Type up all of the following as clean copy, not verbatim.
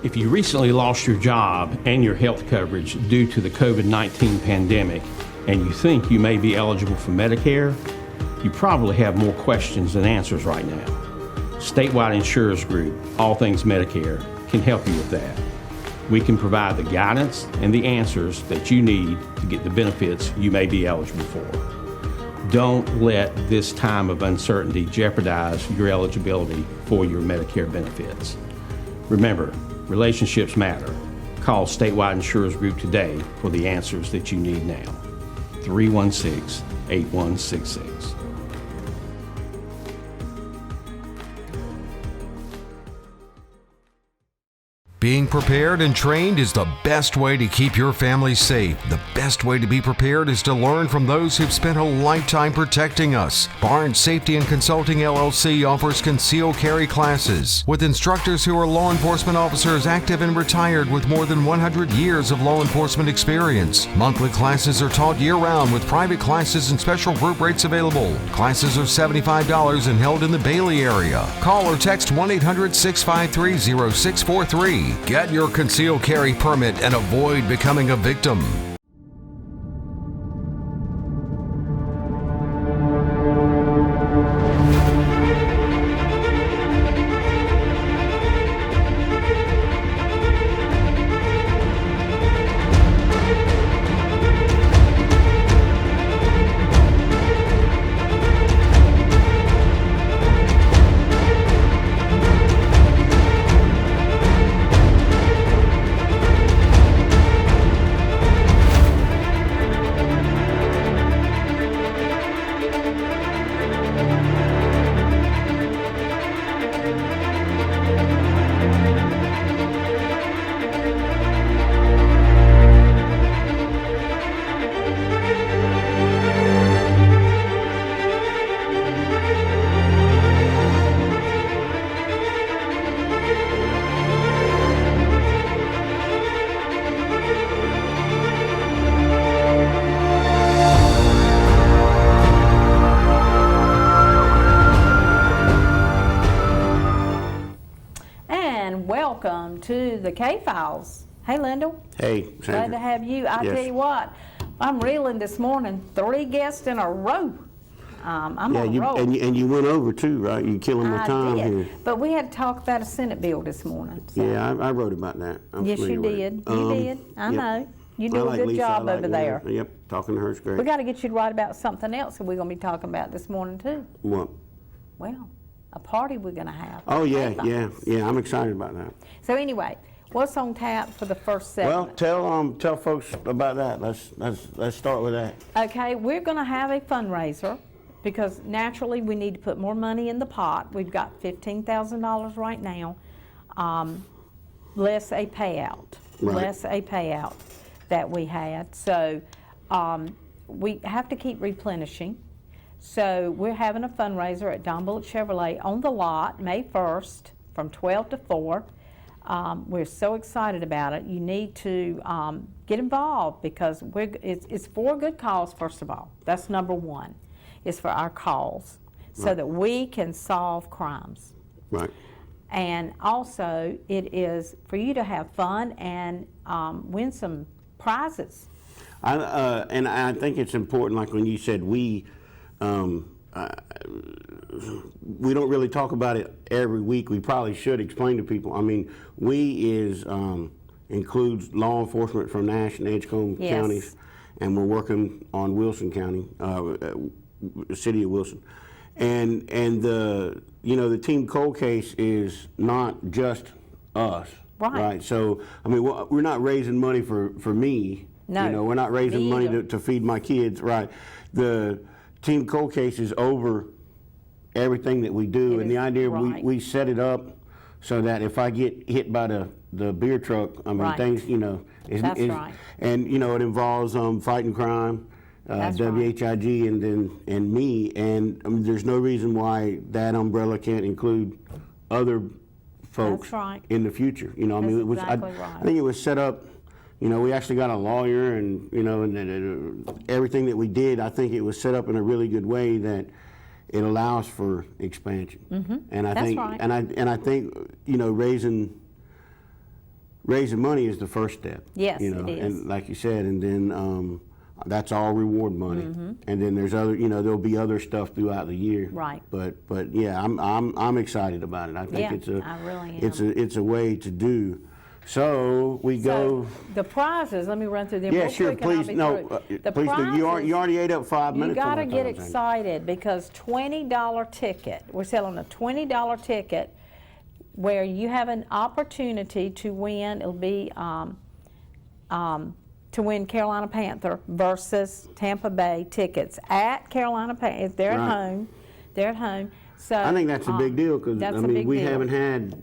If you recently lost your job and your health coverage due to the COVID-19 pandemic and you think you may be eligible for Medicare, you probably have more questions than answers right now. Statewide Insurers Group, All Things Medicare, can help you with that. We can provide the guidance and the answers that you need to get the benefits you may be eligible for. Don't let this time of uncertainty jeopardize your eligibility for your Medicare benefits. Remember, relationships matter. Call Statewide Insurers Group today for the answers that you need now. 316-8166. Being prepared and trained is the best way to keep your family safe. The best way to be prepared is to learn from those who've spent a lifetime protecting us. Barnes Safety and Consulting LLC offers concealed carry classes with instructors who are law enforcement officers active and retired with more than 100 years of law enforcement experience. Monthly classes are taught year-round with private classes and special group rates available. Classes are $75 and held in the Bailey area. Call or text 1-800-653-0643. Get your concealed carry permit and avoid becoming a victim. Welcome to the K-Files. Hey, Lindell. Hey, Sandra. Glad to have you. I tell you what, I'm reeling this morning. 3 guests in a row. I'm on a roll. And you went over too, right? You killing my time did. here. But we had to talk about a Senate bill this morning. So. Yeah, I wrote about that. Yes, you did. You did. I know. You do a good job over there. Yep, talking to her is great. We got to get you to write about something else that we're going to be talking about this morning too. What? Well, a party we're going to have. Oh yeah. I'm excited about that. So anyway, what's on tap for the first segment? Well, tell folks about that. Let's start with that. Okay, we're going to have a fundraiser because naturally we need to put more money in the pot. We've got $15,000 right now, less a payout, that we had. So we have to keep replenishing. So we're having a fundraiser at Don Bullock Chevrolet on the lot, May 1st, from 12 to 4. We're so excited about it. You need to get involved because it's for a good cause, first of all. That's number one. It's for our cause so that we can solve crimes. Right. And also, it is for you to have fun and win some prizes. And I think it's important, like when you said we don't really talk about it every week. We probably should explain to people. I mean, we includes law enforcement from Nash and Edgecombe counties, and we're working on Wilson County, city of Wilson, and the team cold case is not just us, right? So I mean, we're not raising money for me. No, we're not raising money to feed my kids, right? The team cold case is over everything that we do, and the idea we set it up so that if I get hit by the beer truck, I mean things, That's right. And it involves fighting crime, WHIG, and me, and there's no reason why that umbrella can't include other folks in the future. I mean, it was I think it was set up. We actually got a lawyer, and and everything that we did, I think it was set up in a really good way that it allows for expansion. Mm-hmm. And I think, and I think, raising raising money is the first step. Yes, you know, it is. And like you said, and then that's all reward money. And then there's other, you know, there'll be other stuff throughout the year. Right. But yeah, I'm excited about it. I think Yeah, I really am. it's a way to do. So we go. So the prizes, let me run through them Yeah, real sure. quick and I'll Please, be no. through. The Please do. You prizes, already ate up 5 minutes. you got to of my get time, James. excited because $20 ticket, we're selling a $20 ticket where you have an opportunity to win. It'll be to win Carolina Panther versus Tampa Bay tickets at Carolina Panther. They're at Right. home. They're at home. So I think that's a big deal because that's I a mean big we deal. haven't had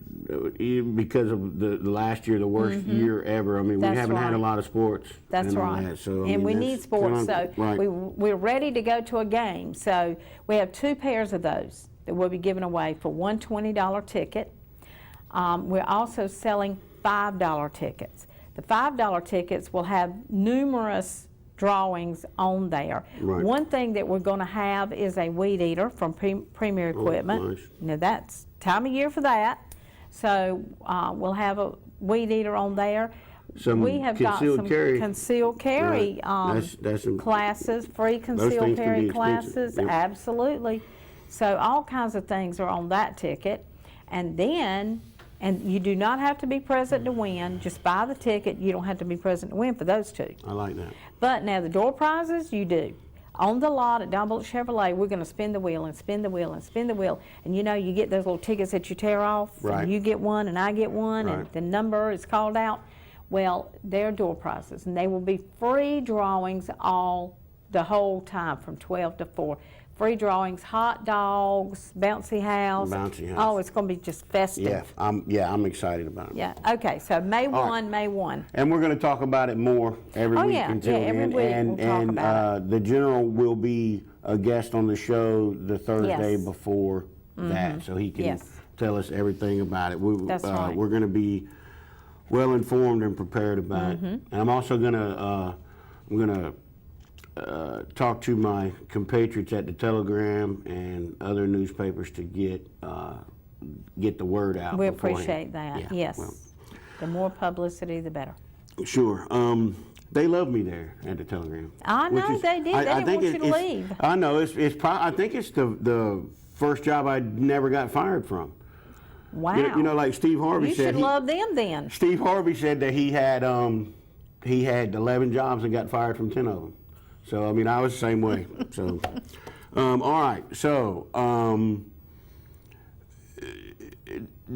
because of the last year, the worst year ever. I mean That's we haven't had a right. lot of sports. That's and all right. that, so, I and mean, we that's need sports, kinda- so right. we're ready to go to a game. So we have 2 pairs of those that we'll be giving away for one $20 ticket. We're also selling $5 tickets. The $5 tickets will have numerous drawings on there. Right. One thing that we're going to have is a weed eater from Premier Equipment. nice. Now that's time of year for that. So we'll have a weed eater on there. Some We have got concealed some carry. concealed carry Right. That's a- classes, free things concealed can carry be expensive. classes, Yep. absolutely. So all kinds of things are on that ticket. And then, and you do not have to be present to win, just buy the ticket, you don't have to be present to win for those 2. I like that. But now the door prizes, you do. On the lot at Dumble Chevrolet, we're going to spin the wheel and spin the wheel and spin the wheel. And you know, you get those little tickets that you tear off. Right. And you get one and I get one and Right. the number is called out. Well, they're door prizes and they will be free drawings the whole time from 12 to 4. Free drawings, hot dogs, bouncy house. Bouncy house. Oh, it's going to be just festive. Yeah, I'm excited about it. Yeah. Okay, so May 1, right. May 1. And we're going to talk about it more every Oh, week yeah. until Yeah, every then. week and we'll talk about the general will be a guest on the show the Thursday Yes. before that, so he can Yes. tell us everything about it. That's right. We're going to be well informed and prepared about it. And I'm also going to talk to my compatriots at the Telegram and other newspapers to get the word out. We beforehand. appreciate that, Yeah, yes. well, The more publicity, the better. sure. They love me there at the Telegram. I know which is- they did. They didn't think want you to it's- leave. I know. I think it's the first job I never got fired from. Wow. You know, like Steve Harvey You said. should love them then. Steve Harvey said that he had 11 jobs and got fired from 10 of them. So I mean, I was the same way. So, all right. So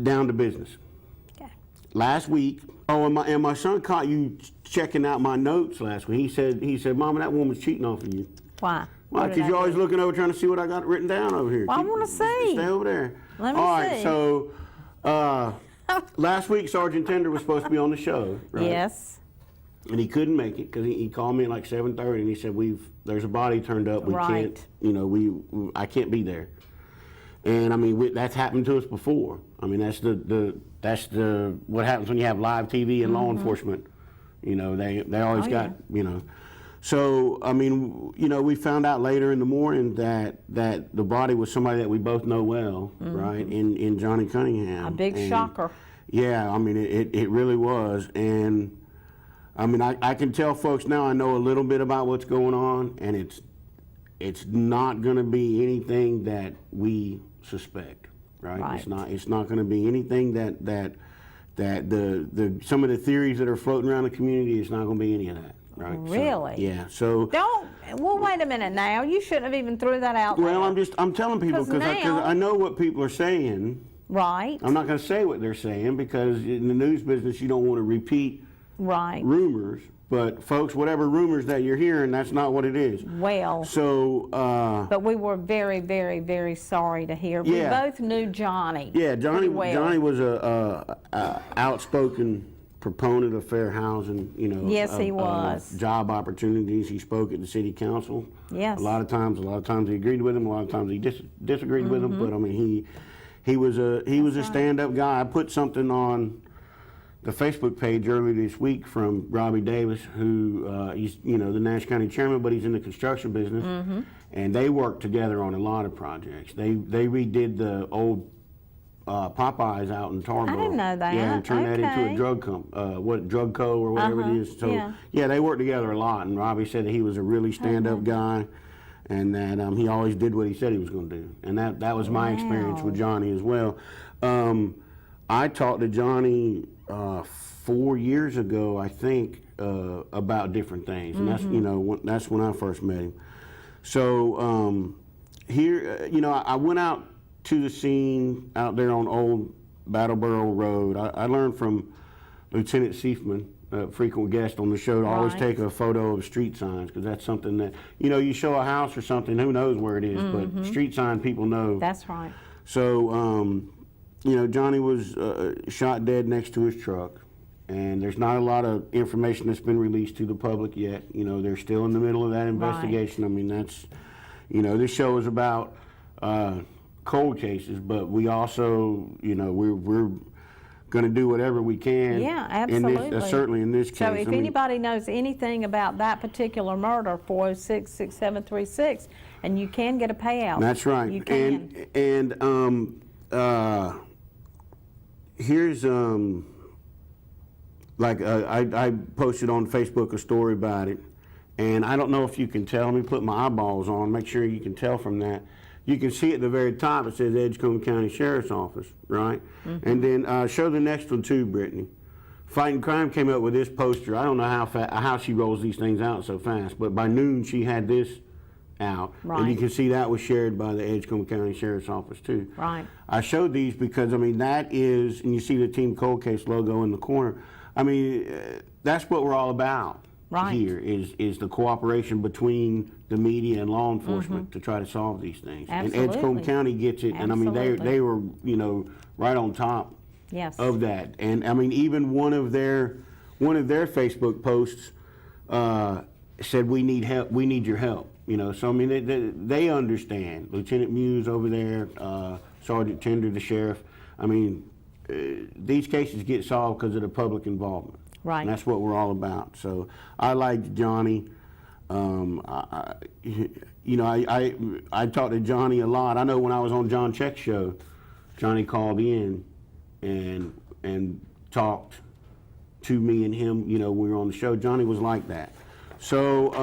down to business. Okay. Last week, and my son caught you checking out my notes last week. He said, Mama, that woman's cheating off of you. Why? Why? What did Because I you're always do? looking over trying to see what I got written down over here. Well, I wanna see. Stay over there. Let me All right, see. so last week Sergeant Tender was supposed to be on the show, right? Yes. And he couldn't make it because he called me at like 7:30 and he said, there's a body turned up. We Right. can't, I can't be there. And I mean, that's happened to us before. I mean, that's the what happens when you have live TV and law enforcement. You know, they always Oh, got, yeah. you know. So, I mean, you know, we found out later in the morning that the body was somebody that we both know well, right, in Johnny Cunningham. A big And, shocker. Yeah, I mean, it really was. And, I mean, I can tell folks now I know a little bit about what's going on, and it's not going to be anything that we suspect, right? Right. It's not going to be anything that the some of the theories that are floating around the community, it's not going to be any of that, right? So, Really? yeah. So. Well, wait a minute now. You shouldn't have even threw that out Well, there. I'm telling people 'Cause because now- I know what people are saying. Right. I'm not going to say what they're saying because in the news business you don't want to repeat Right. rumors. But folks, whatever rumors that you're hearing, that's not what it is. Well, So, but we were very, very, very sorry to hear. We Yeah. both knew Johnny. yeah, Johnny. pretty well. Johnny was a outspoken proponent of fair housing. You know. Yes, he of was. job opportunities. He spoke at the city council. Yes. A lot of times he agreed with him. A lot of times he disagreed with him. But I mean, he was a stand-up guy. I put something on the Facebook page earlier this week from Robbie Davis, who he's the Nash County chairman, but he's in the construction business, and they work together on a lot of projects. They redid the old Popeyes out in Tarboro. I didn't know that. Yeah, and turned that into Okay. a drug drug co or whatever it is. So yeah. they work together a lot. And Robbie said that he was a really stand-up guy, and that he always did what he said he was going to do. And that was my experience with Johnny as well. I talked to Johnny 4 years ago, I think, about different things, and that's when I first met him. So here, I went out to the scene out there on Old Battleboro Road. I learned from Lieutenant Seifman, a frequent guest on the show, to always take a photo of street signs, because that's something that, you show a house or something, who knows where it is, but street sign people know. That's right. So, Johnny was shot dead next to his truck, and there's not a lot of information that's been released to the public yet. They're still in the middle of that investigation. Right. I mean, that's, this show is about cold cases, but we also, we're going to do whatever we can. Yeah, absolutely. Certainly in this case. So if anybody knows anything about that particular murder, 406-6736, and you can get a payout. That's right. You can. And here's I posted on Facebook a story about it, and I don't know if you can tell. Let me put my eyeballs on, make sure you can tell from that. You can see at the very top it says Edgecombe County Sheriff's Office, right? And then show the next one too, Brittany. Fighting Crime came up with this poster. I don't know how she rolls these things out so fast, but by noon she had this out. Right. And you can see that was shared by the Edgecombe County Sheriff's Office too. Right. I showed these because, that is, and you see the Team Cold Case logo in the corner. That's what we're all about. Right. Here is the cooperation between the media and law enforcement to try to solve these things. Absolutely. And Edgecombe County gets it, Absolutely. and they were right on top Yes. of that. And even one of their Facebook posts said, "We need help. We need your help." So they understand. Lieutenant Muse over there, Sergeant Tender, the sheriff. These cases get solved because of the public involvement. Right. And that's what we're all about. So I liked Johnny. I talked to Johnny a lot. I know when I was on John Check's show, Johnny called in and talked to me and him. We were on the show. Johnny was like that. So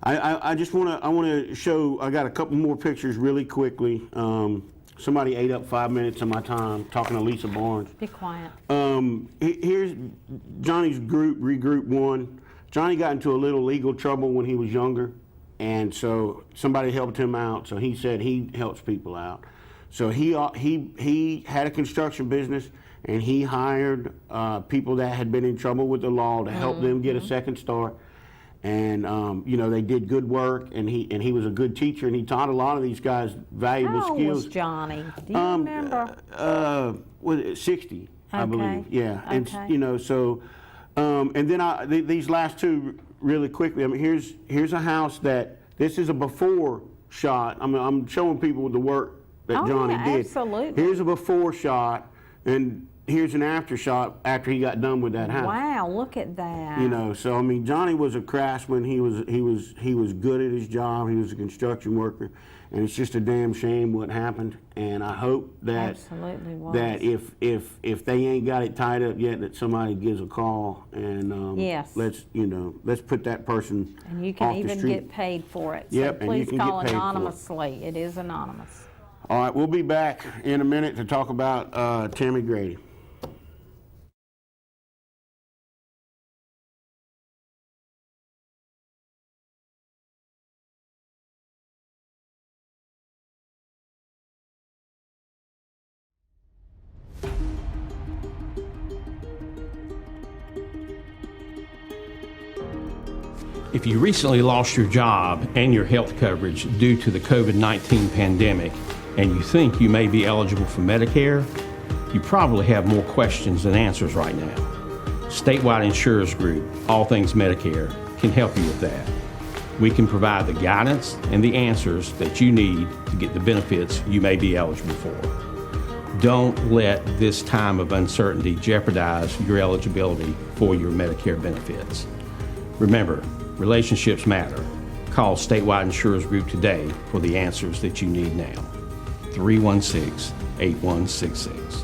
I just want to show. I got a couple more pictures really quickly. Somebody ate up 5 minutes of my time talking to Lisa Barnes. Be quiet. Here's Johnny's regroup one. Johnny got into a little legal trouble when he was younger, and so somebody helped him out. So he said he helps people out. So he had a construction business, and he hired people that had been in trouble with the law to help them get a second start. And they did good work, and he was a good teacher, and he taught a lot of these guys valuable How old skills. was Johnny? Do you remember? Was it 60, I Okay. believe. Yeah. Okay. And so, and then these last two really quickly. Here's a house that this is a before shot. I'm showing people the work that Johnny did. Absolutely. Here's a before shot, and here's an after shot after he got done with that house. Wow, look at that. So Johnny was a craftsman. He was good at his job. He was a construction worker, and it's just a damn shame what happened. And I hope that Absolutely was. that if they ain't got it tied up yet, that somebody gives a call and Yes. let's put that person And you can off the even street. get paid for it. Yep, So and you please can call get paid for it. anonymously. It is anonymous. All right, we'll be back in a minute to talk about Tammy Grady. If you recently lost your job and your health coverage due to the COVID-19 pandemic, and you think you may be eligible for Medicare, you probably have more questions than answers right now. Statewide Insurers Group, All Things Medicare, can help you with that. We can provide the guidance and the answers that you need to get the benefits you may be eligible for. Don't let this time of uncertainty jeopardize your eligibility for your Medicare benefits. Remember, relationships matter. Call Statewide Insurers Group today for the answers that you need now. 316-8166.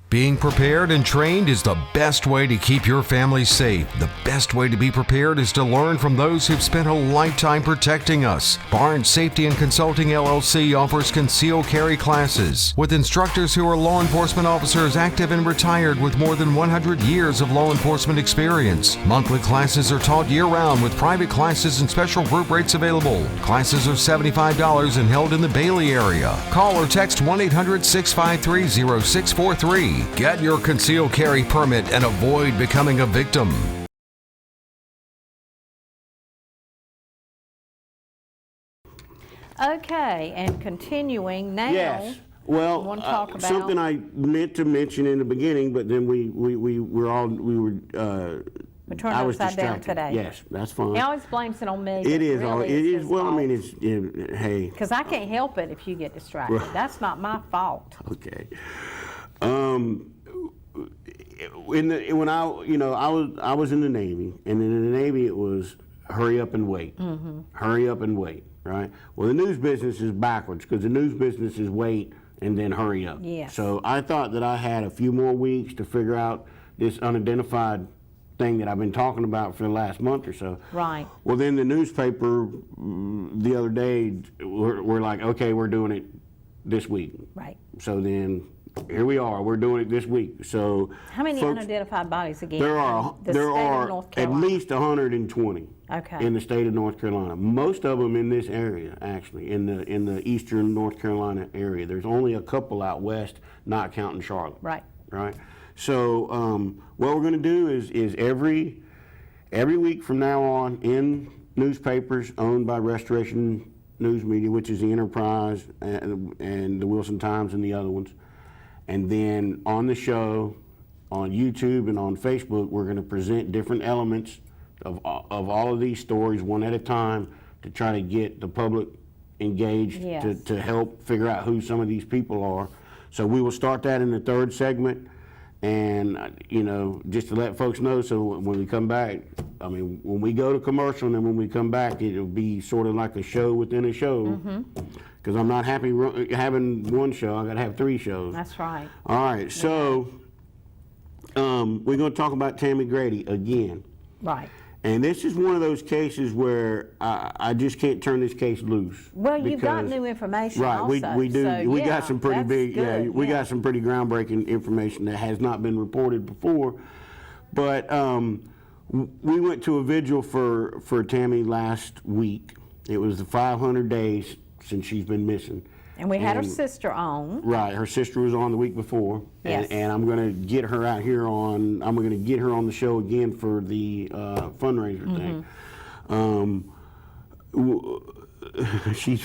Being prepared and trained is the best way to keep your family safe. The best way to be prepared is to learn from those who've spent a lifetime protecting us. Barnes Safety and Consulting LLC offers concealed carry classes with instructors who are law enforcement officers active and retired with more than 100 years of law enforcement experience. Monthly classes are taught year-round with private classes and special group rates available. Classes are $75 and held in the Bailey area. Call or text 1-800-653-0643. Get your concealed carry permit and avoid becoming a victim. Okay, and continuing now. Yes. Well, want to talk about something I meant to mention in the beginning, but then we turned I was upside down distracted. today. Yes, that's fine. He always blames it on me. It is. Really, It is. his Well, I fault. mean, it's hey. Because I can't help it if you get distracted. That's not my fault. Okay. When I was in the Navy, and in the Navy it was hurry up and wait, hurry up and wait, right? Well, the news business is backwards because the news business is wait and then hurry up. Yes. So I thought that I had a few more weeks to figure out this unidentified thing that I've been talking about for the last month or so. Right. Well, then the newspaper the other day we're like, okay, we're doing it this week. Right. So then here we are. We're doing it this week. So How many folks, unidentified bodies again? there are in the state of North at Carolina? least 120 Okay. in the state of North Carolina. Most of them in this area, actually, in the eastern North Carolina area. There's only a couple out west, not counting Charlotte. Right. Right. So what we're going to do is every week from now on in newspapers owned by Restoration News Media, which is the Enterprise and the Wilson Times and the other ones. And then on the show, on YouTube and on Facebook, we're going to present different elements of all of these stories one at a time to try to get the public engaged. Yes. to help figure out who some of these people are. So we will start that in the third segment. And, just to let folks know, so when we come back, I mean, when we go to commercial and then when we come back, it'll be sort of like a show within a show. Because I'm not happy having one show. I got to have 3 shows. That's right. All right, so we're going to talk about Tammy Grady again. Right. And this is one of those cases where I just can't turn this case loose. Well, you've got because- new information Right, also. we do. So, We yeah, got some pretty that's big, good, we got some pretty groundbreaking information that has not been reported before. But we went to a vigil for Tammy last week. It was the 500 days since she's been missing. And we had her sister on. Right, her sister was on the week before. Yes. And I'm going to get her out here I'm going to get her on the show again for the fundraiser thing. She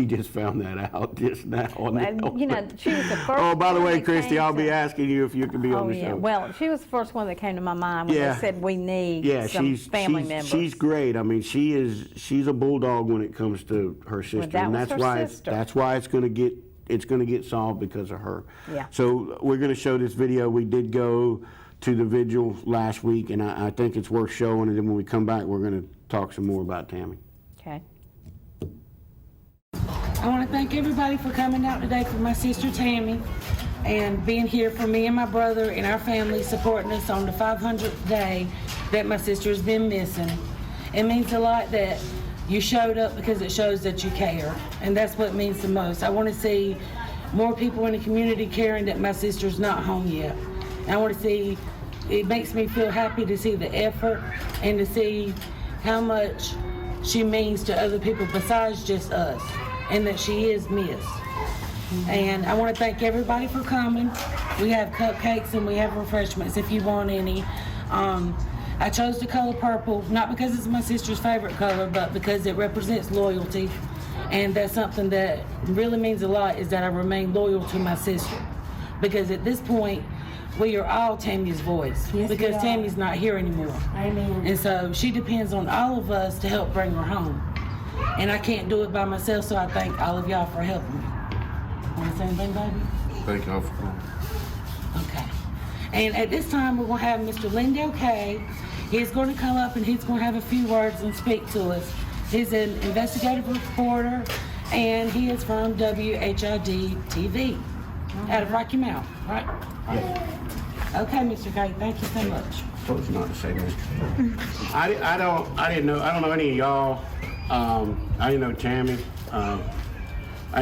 just found that out just now. She was the first. Oh, by the one way, that Christy, came I'll be to- asking you if you could be on Oh, the yeah. show. Well, she was the first one that came to my mind when Yeah. they said we need Yeah, family members. she's great. I mean, she's a bulldog when it comes to her sister, that and was that's her why sister. that's why it's going to get solved because of her. Yeah. So we're going to show this video. We did go to the vigil last week, and I think it's worth showing. And then when we come back, we're going to talk some more about Tammy. Okay. I want to thank everybody for coming out today for my sister Tammy and being here for me and my brother and our family, supporting us on the 500th day that my sister has been missing. It means a lot that you showed up because it shows that you care, and that's what means the most. I want to see more people in the community caring that my sister's not home yet. I want to see, it makes me feel happy to see the effort and to see how much she means to other people besides just us, and that she is missed. And I want to thank everybody for coming. We have cupcakes and we have refreshments if you want any. I chose the color purple, not because it's my sister's favorite color, but because it represents loyalty. And that's something that really means a lot, is that I remain loyal to my sister. Because at this point, we are all Tammy's voice. Yes, because we are. Tammy's not here anymore. Amen. And so she depends on all of us to help bring her home. And I can't do it by myself, so I thank all of y'all for helping me. Want to say anything, baby? Thank y'all for coming. Okay. And at this time, we're going to have Mr. Lindell K. He's going to come up and he's going to have a few words and speak to us. He's an investigative reporter, and he is from WHID TV out of Rocky Mount, right? Okay, Mr. Gay, thank you so much. Told you not to say Mr. I don't know any of y'all. I didn't know Tammy. I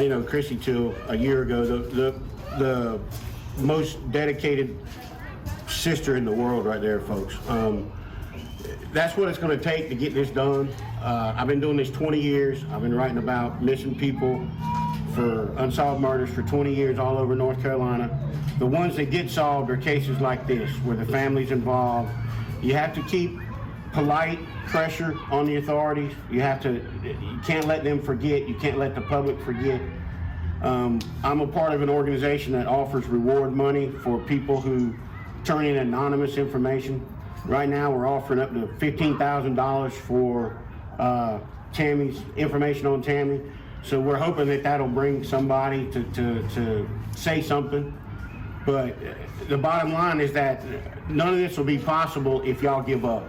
didn't know Chrissy till a year ago. The most dedicated sister in the world right there, folks. That's what it's going to take to get this done. I've been doing this 20 years. I've been writing about missing people for unsolved murders for 20 years all over North Carolina. The ones that get solved are cases like this, where the family's involved. You have to keep polite pressure on the authorities. You can't let them forget. You can't let the public forget. I'm a part of an organization that offers reward money for people who turn in anonymous information. Right now, we're offering up to $15,000 for Tammy's information on Tammy. So we're hoping that that'll bring somebody to say something. But the bottom line is that none of this will be possible if y'all give up.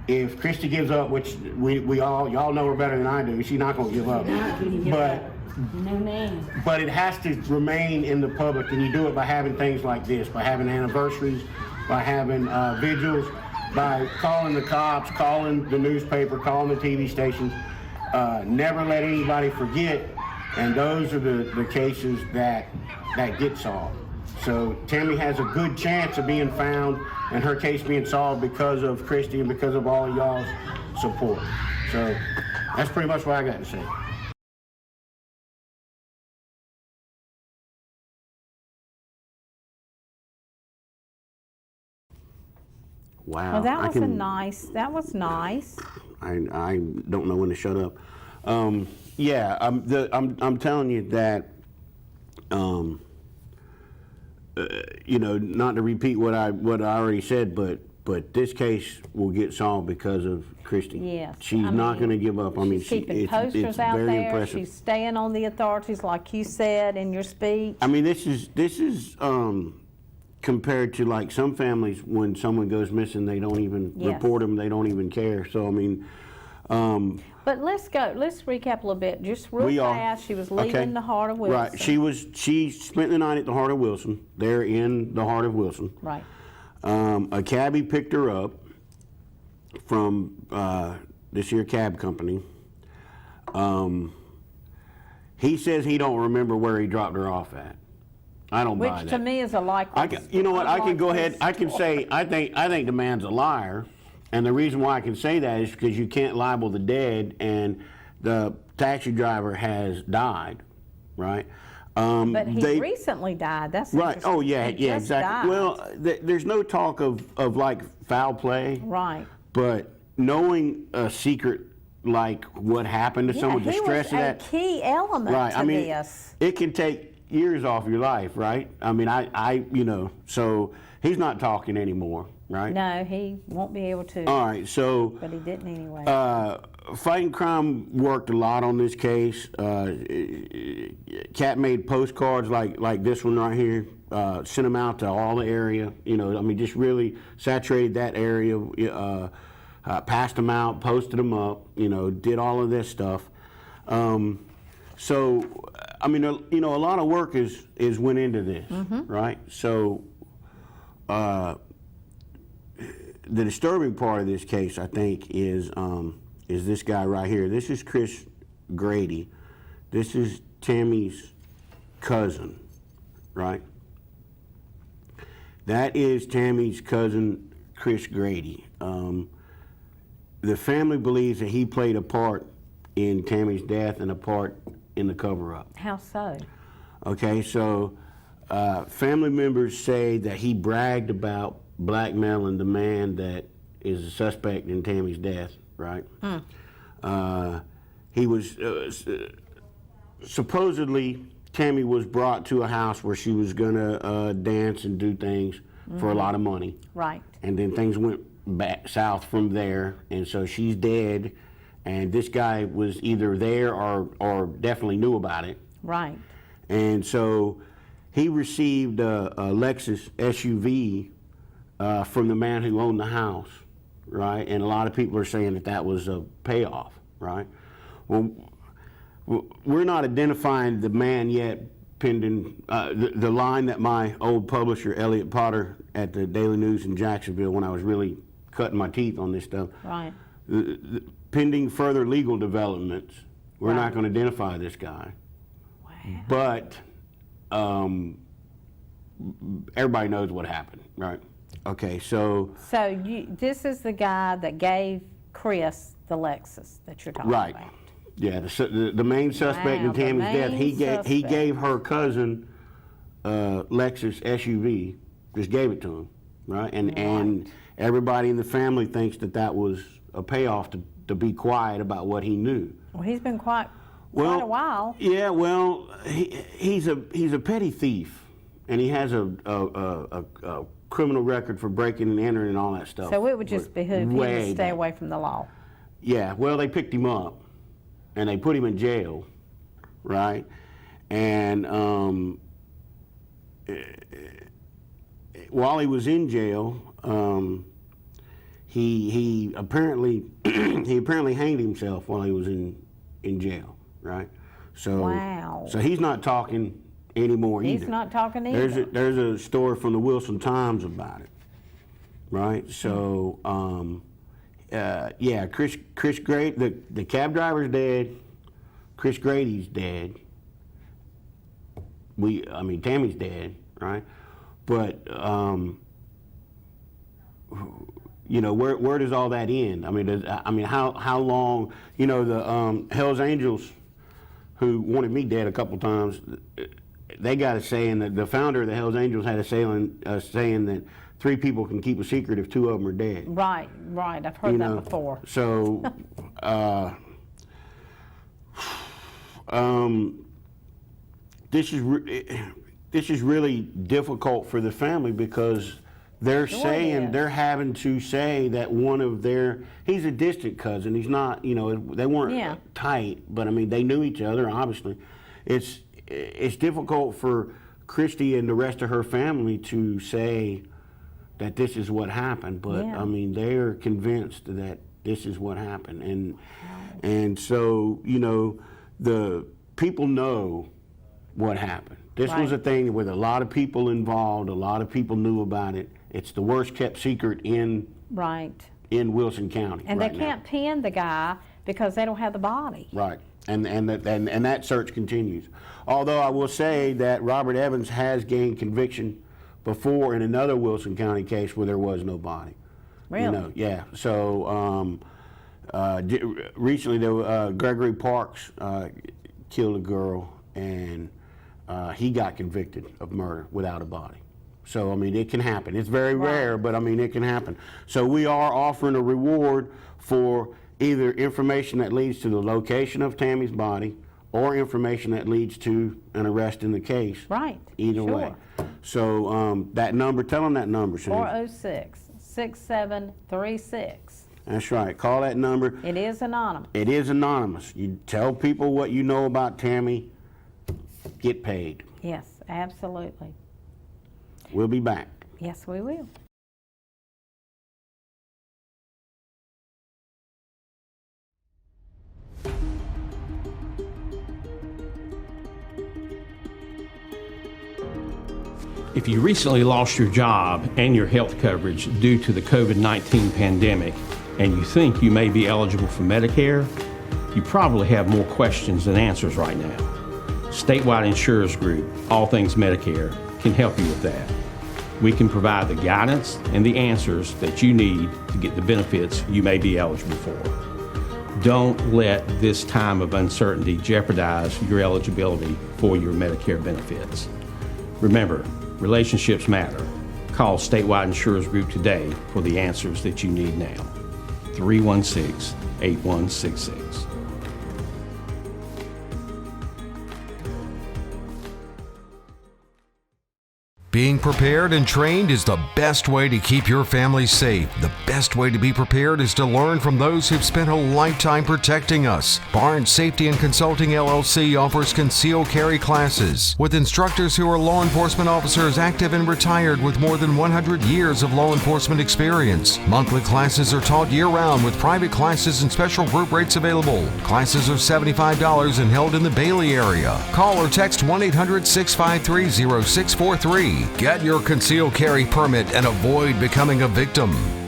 If Christy gives up, which y'all know her better than I do, she's not going to give up. No, ma'am. But it has to remain in the public, and you do it by having things like this, by having anniversaries, by having vigils, by calling the cops, calling the newspaper, calling the TV stations. Never let anybody forget, and those are the cases that get solved. So Tammy has a good chance of being found and her case being solved because of Christy and because of all of y'all's support. So that's pretty much what I got to say. Wow. Well, that was nice. I don't know when to shut up. Yeah, I'm telling you that, not to repeat what I already said, but this case will get solved because of Christy. Yes. She's not going to give up. I mean, she's keeping posters it's out very there. impressive. She's staying on the authorities, like you said in your speech. I mean, this is compared to like some families, when someone goes missing, they don't even report them. They don't even care. So I mean. But let's recap a little bit, just real fast. She was leaving the heart of Wilson. Right. She spent the night at the heart of Wilson. There in the heart of Wilson. Right. A cabbie picked her up from this here cab company. He says he don't remember where he dropped her off at. I don't buy that. Which to me is a likely. You know what? I can go ahead. I can say I think the man's a liar, and the reason why I can say that is because you can't libel the dead, and the taxi driver has died, right? But he recently died. That's right. Oh yeah, he yeah, just exactly. died. Well, there's no talk of like foul play, Right. but knowing a secret like what happened to someone, the stress of that, a key element right? to I mean, this. it can take years off your life, right? I mean, I so he's not talking anymore, right? No, he won't be able to. All right, so. But he didn't anyway. Fighting Crime worked a lot on this case. Cat made postcards like this one right here, sent them out to all the area. I mean, just really saturated that area. Passed them out, posted them up. Did all of this stuff. So, I mean, a lot of work is went into this, right? So, the disturbing part of this case, I think, is this guy right here. This is Chris Grady. This is Tammy's cousin, right? That is Tammy's cousin, Chris Grady. The family believes that he played a part in Tammy's death and a part in the cover-up. How so? Okay, so family members say that he bragged about blackmailing the man that is a suspect in Tammy's death, right? He was, supposedly, Tammy was brought to a house where she was gonna dance and do things for a lot of money. Right. And then things went back south from there, and so she's dead, and this guy was either there or definitely knew about it. Right. And so he received a Lexus SUV from the man who owned the house, right? And a lot of people are saying that that was a payoff, right? Well, we're not identifying the man yet, pending the line that my old publisher, Elliot Potter, at the Daily News in Jacksonville, when I was really cutting my teeth on this stuff. Right. Pending further legal developments, we're Right. not going to identify this guy. Wow. But everybody knows what happened, right? Okay, so So this is the guy that gave Chris the Lexus that you're talking right, about. yeah, the main suspect Wow, in the Tammy's death, main he suspect. gave her cousin Lexus SUV, just gave it to him, right? And everybody in the family thinks that that was a payoff to be quiet about what he knew. Well, he's been quite a while. Yeah, well, he's a petty thief, and he has a criminal record for breaking and entering and all that stuff. So it would just behoove him Way to stay back. away from the law. Yeah, well, they picked him up, and they put him in jail, right? And while he was in jail, he apparently hanged himself while he was in jail, right? So Wow. so he's not talking anymore either. He's not talking either. There's a story from the Wilson Times about it, right? So yeah, Chris Grady, the cab driver's dead. Chris Grady's dead. Tammy's dead, right? But you know, where does all that end? How long? You know, the Hell's Angels, who wanted me dead a couple times, they got a saying that the founder of the Hell's Angels had a saying that 3 people can keep a secret if 2 of them are dead. Right. I've heard that before. So, this is really difficult for the family because they're they're having to say that one of he's a distant cousin. He's not, you know, they weren't tight, but I mean, they knew each other, obviously. It's difficult for Christy and the rest of her family to say that this is what happened, but I mean, they're convinced that this is what happened. And so, you know, the people know what happened. This was a thing with a lot of people involved, a lot of people knew about it. It's the worst kept secret in Wilson County. And they can't pin the guy because they don't have the body. Right. And that search continues. Although I will say that Robert Evans has gained conviction before in another Wilson County case where there was no body. Really? You know, yeah. So recently, Gregory Parks killed a girl, and he got convicted of murder without a body. So, I mean, it can happen. It's very rare, but I mean, it can happen. So we are offering a reward for either information that leads to the location of Tammy's body or information that leads to an arrest in the case. Right. Either way. So that number, tell them that number, Susan. 406-6736. That's right. Call that number. It is anonymous. It is anonymous. You tell people what you know about Tammy, get paid. Yes, absolutely. We'll be back. Yes, we will. If you recently lost your job and your health coverage due to the COVID-19 pandemic, and you think you may be eligible for Medicare, you probably have more questions than answers right now. Statewide Insurers Group, All Things Medicare, can help you with that. We can provide the guidance and the answers that you need to get the benefits you may be eligible for. Don't let this time of uncertainty jeopardize your eligibility for your Medicare benefits. Remember, relationships matter. Call Statewide Insurers Group today for the answers that you need now. 316-8166. Being prepared and trained is the best way to keep your family safe. The best way to be prepared is to learn from those who've spent a lifetime protecting us. Barnes Safety and Consulting LLC offers concealed carry classes with instructors who are law enforcement officers active and retired with more than 100 years of law enforcement experience. Monthly classes are taught year-round with private classes and special group rates available. Classes are $75 and held in the Bailey area. Call or text 1-800-653-0643. Get your concealed carry permit and avoid becoming a victim.